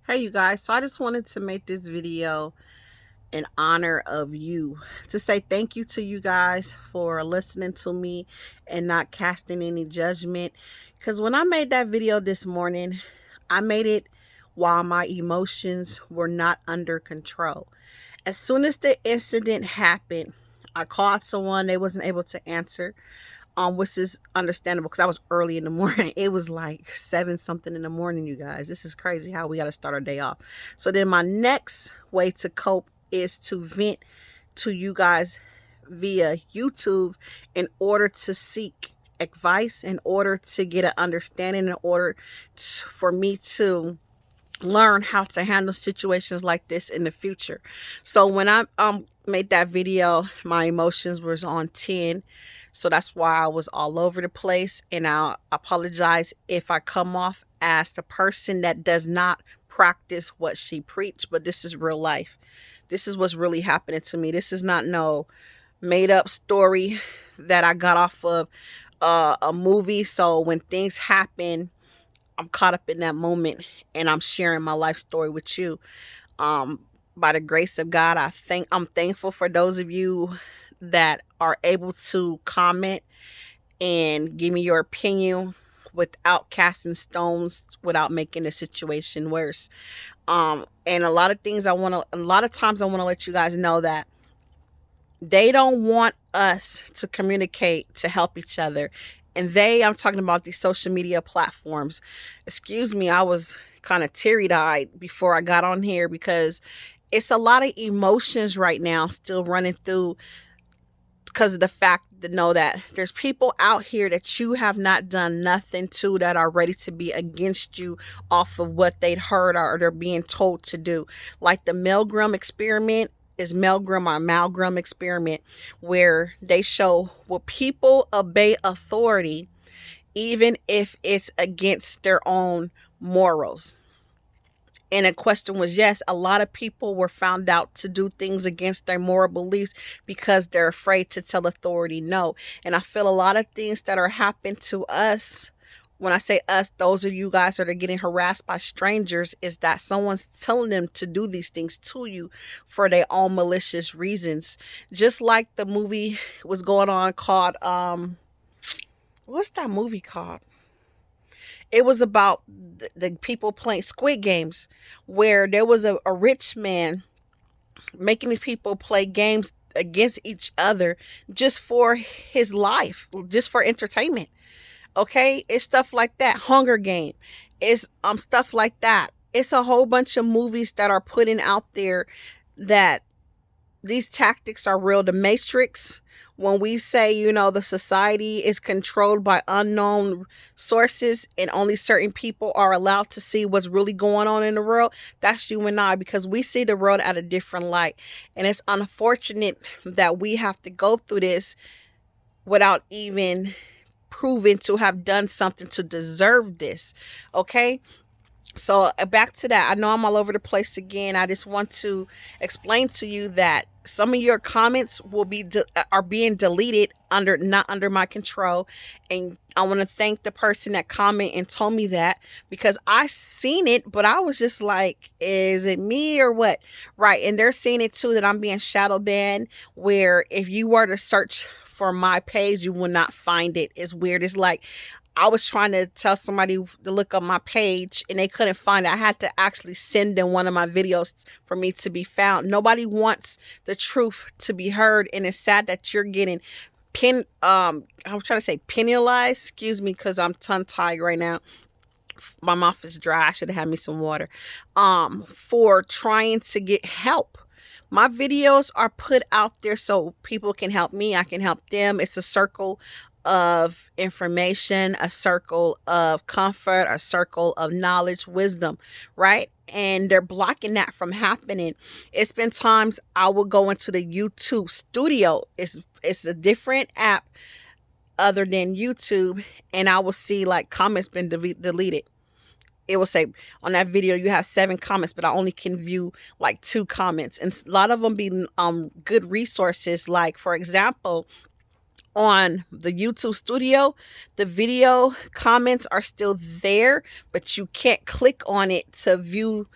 Hey you guys, so I just wanted to make this video in honor of you, to say thank you to you guys for listening to me and not casting any judgment. Because when I made that video this morning, I made it while my emotions were not under control. As soon as the incident happened, I called someone, they wasn't able to answer, which is understandable because I was early in the morning. It was like 7 something in the morning, you guys. This is crazy how we got to start our day off. So then my next way to cope is to vent to you guys via YouTube in order to seek advice, in order to get an understanding, in order for me to learn how to handle situations like this in the future. So when I made that video, my emotions was on 10. So that's why I was all over the place, and I apologize if I come off as the person that does not practice what she preached, but this is real life. This is what's really happening to me. This is not no made up story that I got off of a movie. So when things happen, I'm caught up in that moment and I'm sharing my life story with you. Um, by the grace of God, I'm thankful for those of you that are able to comment and give me your opinion without casting stones, without making the situation worse. And a lot of times I want to let you guys know that they don't want us to communicate to help each other. I'm talking about these social media platforms. Excuse me, I was kind of teary eyed before I got on here because it's a lot of emotions right now still running through because of the fact to know that there's people out here that you have not done nothing to that are ready to be against you off of what they'd heard or they're being told to do. Like the Milgram experiment is Milgram or Malgram experiment, where they show will people obey authority even if it's against their own morals. And the question was, yes, a lot of people were found out to do things against their moral beliefs because they're afraid to tell authority no. And I feel a lot of things that are happening to us, when I say us, those of you guys that are getting harassed by strangers, is that someone's telling them to do these things to you for their own malicious reasons. Just like the movie was going on called, what's that movie called? It was about the people playing Squid Games, where there was a rich man making these people play games against each other just for his life, just for entertainment. Okay, it's stuff like that. Hunger Game, it's stuff like that. It's a whole bunch of movies that are putting out there that these tactics are real. The Matrix, when we say, the society is controlled by unknown sources and only certain people are allowed to see what's really going on in the world, that's you and I, because we see the world at a different light. And it's unfortunate that we have to go through this without even proven to have done something to deserve this. Okay, so back to that. I know I'm all over the place again. I just want to explain to you that some of your comments are being deleted under not under my control, and I want to thank the person that commented and told me that, because I seen it, but I was just like, is it me or what? Right, and they're seeing it too, that I'm being shadow banned, where if you were to search for my page, you will not find it. It's weird. It's like I was trying to tell somebody to look up my page and they couldn't find it. I had to actually send them one of my videos for me to be found. Nobody wants the truth to be heard, and it's sad that you're getting I'm trying to say penalized. Excuse me, because I'm tongue tied right now. My mouth is dry. I should have had me some water. For trying to get help. My videos are put out there so people can help me. I can help them. It's a circle of information, a circle of comfort, a circle of knowledge, wisdom, right? And they're blocking that from happening. It's been times I will go into the YouTube studio. It's a different app other than YouTube, and I will see like comments been deleted. It will say on that video you have 7 comments, but I only can view like 2 comments, and a lot of them be good resources. Like, for example, on the YouTube studio, the video comments are still there, but you can't click on it to view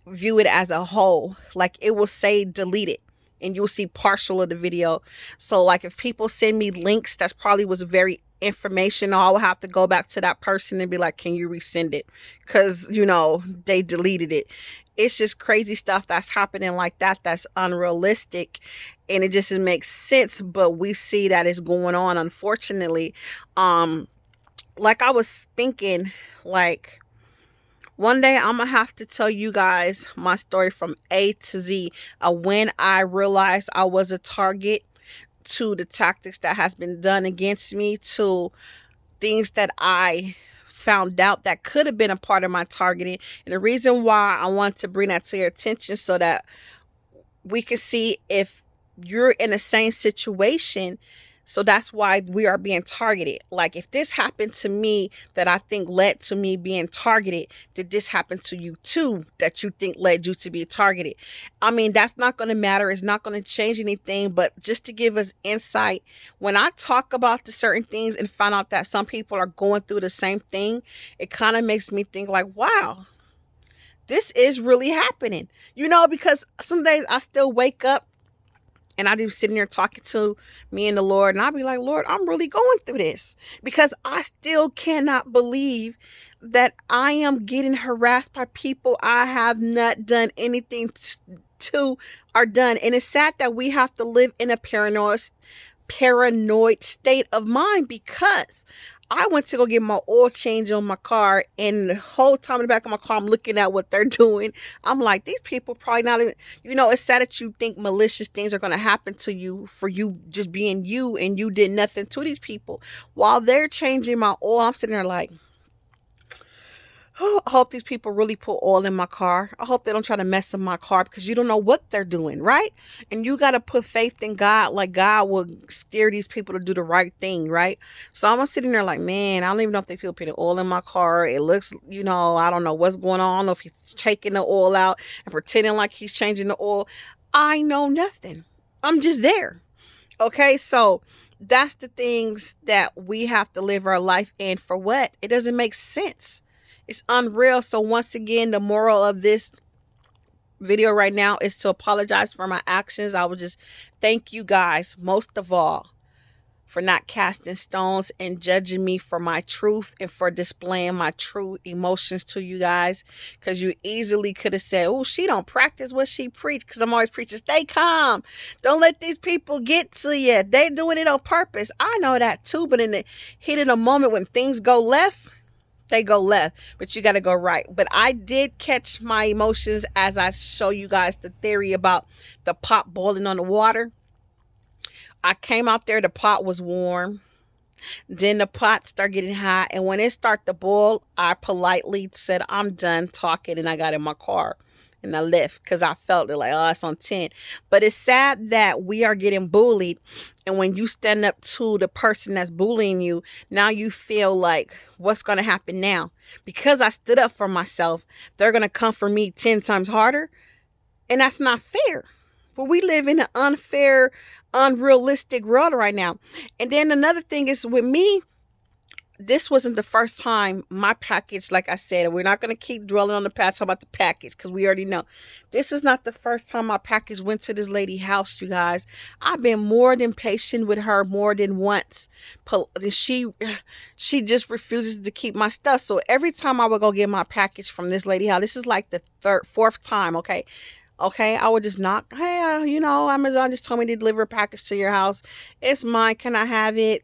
it as a whole. Like, it will say deleted and you'll see partial of the video. So like, if people send me links that's probably was very informational, I will have to go back to that person and be like, can you resend it? Because, you know, they deleted it. It's just crazy stuff that's happening like that, that's unrealistic, and it just makes sense, but we see that it's going on, unfortunately. Like, I was thinking, like, one day I'm gonna have to tell you guys my story from A to Z, when I realized I was a target, to the tactics that has been done against me, to things that I found out that could have been a part of my targeting. And the reason why I want to bring that to your attention, so that we can see if you're in the same situation. So that's why we are being targeted. Like, if this happened to me, that I think led to me being targeted, did this happen to you too, that you think led you to be targeted? I mean, that's not going to matter. It's not going to change anything, but just to give us insight, when I talk about the certain things and find out that some people are going through the same thing, it kind of makes me think like, wow, this is really happening. You know, because some days I still wake up and I be sitting there talking to me and the Lord, and I'll be like, Lord, I'm really going through this, because I still cannot believe that I am getting harassed by people I have not done anything to or done. And it's sad that we have to live in a paranoid state of mind, because I went to go get my oil change on my car, and the whole time in the back of my car, I'm looking at what they're doing. I'm like, these people probably not even, you know, it's sad that you think malicious things are going to happen to you for you just being you, and you did nothing to these people. While they're changing my oil, I'm sitting there like, oh, I hope these people really put oil in my car. I hope they don't try to mess up my car, because you don't know what they're doing, right? And you got to put faith in God. Like, God will steer these people to do the right thing, right? So I'm sitting there like, man, I don't even know if they people putting oil in my car. It looks, you know, I don't know what's going on. I don't know if he's taking the oil out and pretending like he's changing the oil. I know nothing. I'm just there. Okay, so that's the things that we have to live our life in. For what? It doesn't make sense. It's unreal. So once again, the moral of this video right now is to apologize for my actions. I would just thank you guys, most of all, for not casting stones and judging me for my truth, and for displaying my true emotions to you guys. Because you easily could have said, oh, she don't practice what she preach. Because I'm always preaching, stay calm. Don't let these people get to you. They're doing it on purpose. I know that too. But in the heat of the moment, when things go left, they go left, but you got to go right. But I did catch my emotions as I show you guys the theory about the pot boiling on the water. I came out there, the pot was warm. Then the pot started getting hot. And when it started to boil, I politely said, I'm done talking. And I got in my car and I left, because I felt it like, oh, it's on 10. But it's sad that we are getting bullied. And when you stand up to the person that's bullying you, now you feel like, what's going to happen now? Because I stood up for myself, they're going to come for me 10 times harder. And that's not fair. But we live in an unfair, unrealistic world right now. And then another thing is with me, this wasn't the first time my package, like I said, we're not going to keep dwelling on the past, talk about the package, because we already know. This is not the first time my package went to this lady's house, you guys. I've been more than patient with her more than once. She just refuses to keep my stuff. So every time I would go get my package from this lady house, this is like the fourth time, okay? I would just knock. Hey, you know, Amazon just told me to deliver a package to your house. It's mine. Can I have it?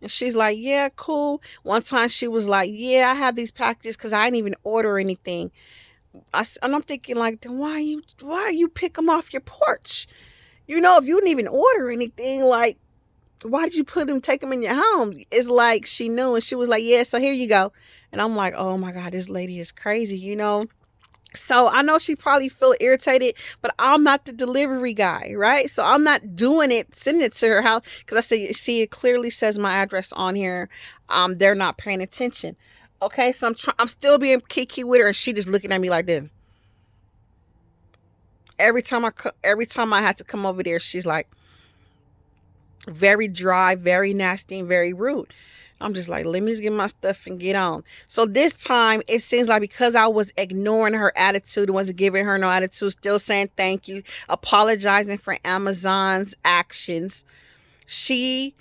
And she's like, yeah, cool. One time she was like, yeah, I have these packages because I didn't even order anything. And I'm thinking like, then why you pick them off your porch? You know, if you didn't even order anything, like, why did you take them in your home? It's like she knew, and she was like, yeah, so here you go. And I'm like, oh my God, this lady is crazy, you know? So I know she probably feel irritated, but I'm not the delivery guy, right? So I'm not doing it, sending it to her house, because I say, see, it clearly says my address on here. They're not paying attention. Okay, so I'm still being kiki with her, and she just looking at me like this. Every time I had to come over there, she's like, Very dry, very nasty, and very rude. I'm just like, let me just get my stuff and get on. So this time, it seems like because I was ignoring her attitude, wasn't giving her no attitude, still saying thank you, apologizing for Amazon's actions, she,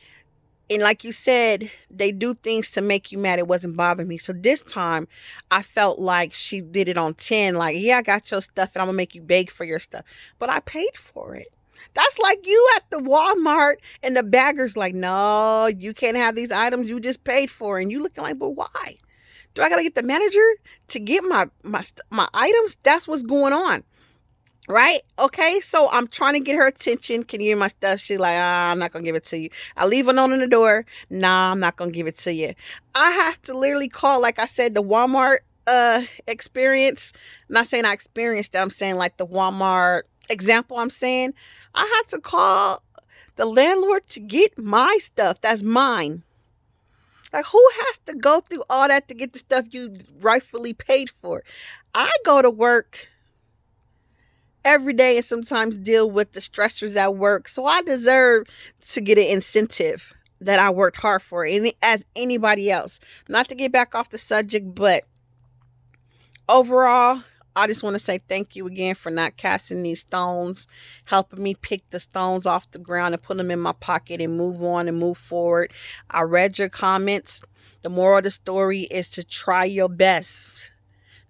and like you said, they do things to make you mad. It wasn't bothering me. So this time, I felt like she did it on 10. Like, yeah, I got your stuff and I'm going to make you beg for your stuff. But I paid for it. That's like you at the Walmart and the bagger's like, no, you can't have these items you just paid for. And you looking like, but why? Do I got to get the manager to get my items? That's what's going on. Right? Okay. So I'm trying to get her attention. Can you hear my stuff? She's like, I'm not going to give it to you. I leave a note on the door. Nah, I'm not going to give it to you. I have to literally call, like I said, the Walmart experience. I'm not saying I experienced that. I'm saying like the Walmart example I'm saying. I had to call the landlord to get my stuff. That's mine. Like, who has to go through all that to get the stuff you rightfully paid for? I go to work every day and sometimes deal with the stressors at work. So I deserve to get an incentive that I worked hard for, as anybody else. Not to get back off the subject, but overall, I just want to say thank you again for not casting these stones, helping me pick the stones off the ground and put them in my pocket and move on and move forward. I read your comments. The moral of the story is to try your best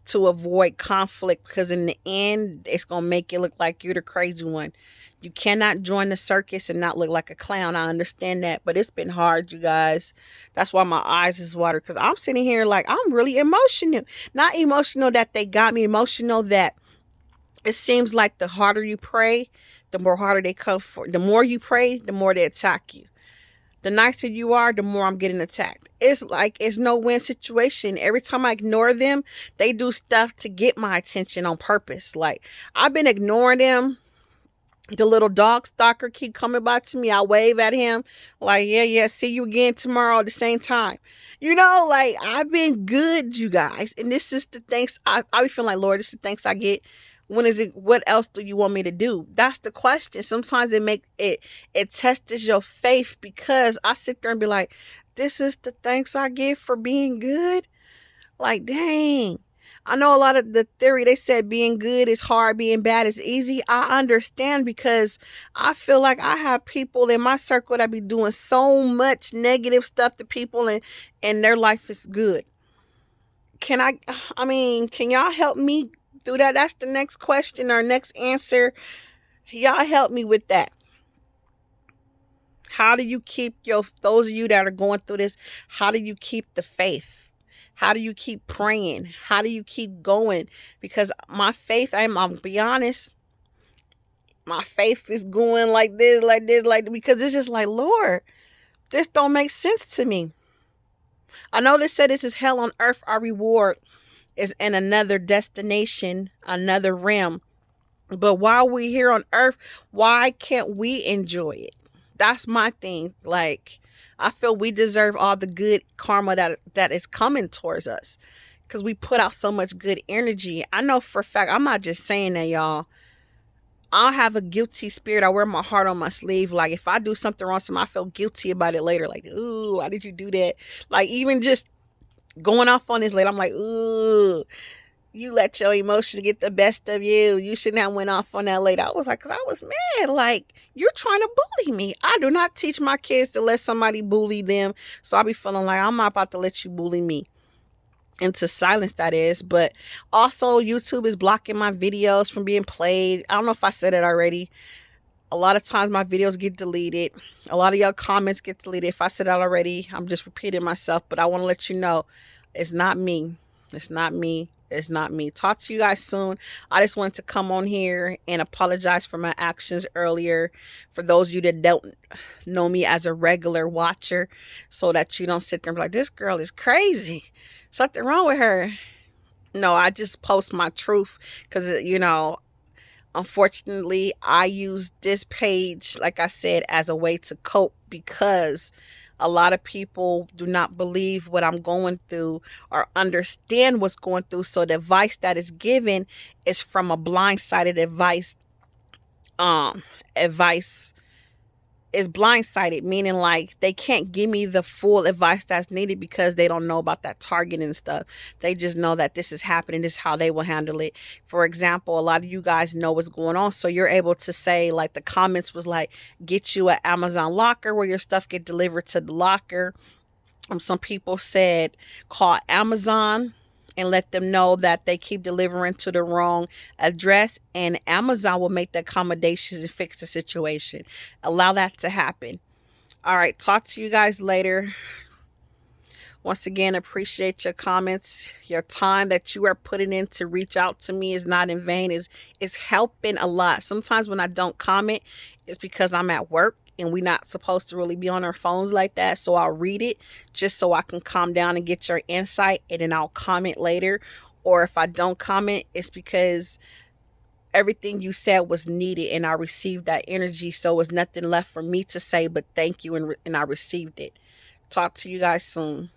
to avoid conflict, because in the end, it's going to make it look like you're the crazy one. You cannot join the circus and not look like a clown. I understand that, but it's been hard, you guys. That's why my eyes is watered, because I'm sitting here like I'm really emotional. Not emotional that they got me, emotional that it seems like the harder you pray, the more harder they come for. The more you pray, the more they attack you. The nicer you are, the more I'm getting attacked. It's like it's no win situation. Every time I ignore them, they do stuff to get my attention on purpose. Like, I've been ignoring them. The little dog stalker keep coming by to me. I wave at him like, yeah, see you again tomorrow at the same time. You know, like, I've been good, you guys. And this is the thanks I be feeling like, Lord, this is the thanks I get. When is it? What else do you want me to do? That's the question. Sometimes it tests your faith, because I sit there and be like, this is the thanks I get for being good. Like, dang. I know a lot of the theory, they said being good is hard, being bad is easy. I understand, because I feel like I have people in my circle that be doing so much negative stuff to people, and their life is good. Can y'all help me through that? That's the next question or next answer. Y'all help me with that. How do you keep those of you that are going through this, how do you keep the faith? How do you keep praying? How do you keep going? Because my faith, I'll be honest, my faith is going like this, because it's just like, Lord, this don't make sense to me. I know they said this is hell on earth. Our reward is in another destination, another realm. But while we're here on earth, why can't we enjoy it? That's my thing. Like, I feel we deserve all the good karma that is coming towards us, because we put out so much good energy. I know for a fact, I'm not just saying that, y'all. I have a guilty spirit. I wear my heart on my sleeve. Like, if I do something wrong to somebody, I feel guilty about it later. Like, ooh, why did you do that? Like, even just going off on this lady, I'm like, ooh, you let your emotions get the best of you. You shouldn't have went off on that lady. I was like, because I was mad. Like, you're trying to bully me. I do not teach my kids to let somebody bully them. So I be feeling like I'm not about to let you bully me into silence, that is. But also, YouTube is blocking my videos from being played. I don't know if I said it already. A lot of times my videos get deleted. A lot of y'all comments get deleted. If I said that already, I'm just repeating myself. But I want to let you know, it's not me. It's not me. It's not me. Talk to you guys soon. I just wanted to come on here and apologize for my actions earlier. For those of you that don't know me as a regular watcher, so that you don't sit there and be like, this girl is crazy. Something wrong with her. No, I just post my truth, because, unfortunately, I use this page, like I said, as a way to cope, because a lot of people do not believe what I'm going through or understand what's going through. So the advice that is given is from a blindsided advice. Advice is blindsided, meaning like they can't give me the full advice that's needed because they don't know about that target and stuff. They just know that this is happening, this is how they will handle it. For example, a lot of you guys know what's going on, so you're able to say, like the comments was like, get you an Amazon locker where your stuff get delivered to the locker. Some people said call Amazon and let them know that they keep delivering to the wrong address, and Amazon will make the accommodations and fix the situation. Allow that to happen. All right, talk to you guys later. Once again, appreciate your comments. Your time that you are putting in to reach out to me is not in vain. Is helping a lot. Sometimes when I don't comment, it's because I'm at work and we're not supposed to really be on our phones like that. So I'll read it just so I can calm down and get your insight, and then I'll comment later. Or if I don't comment, it's because everything you said was needed and I received that energy. So it was nothing left for me to say but thank you, and I received it. Talk to you guys soon.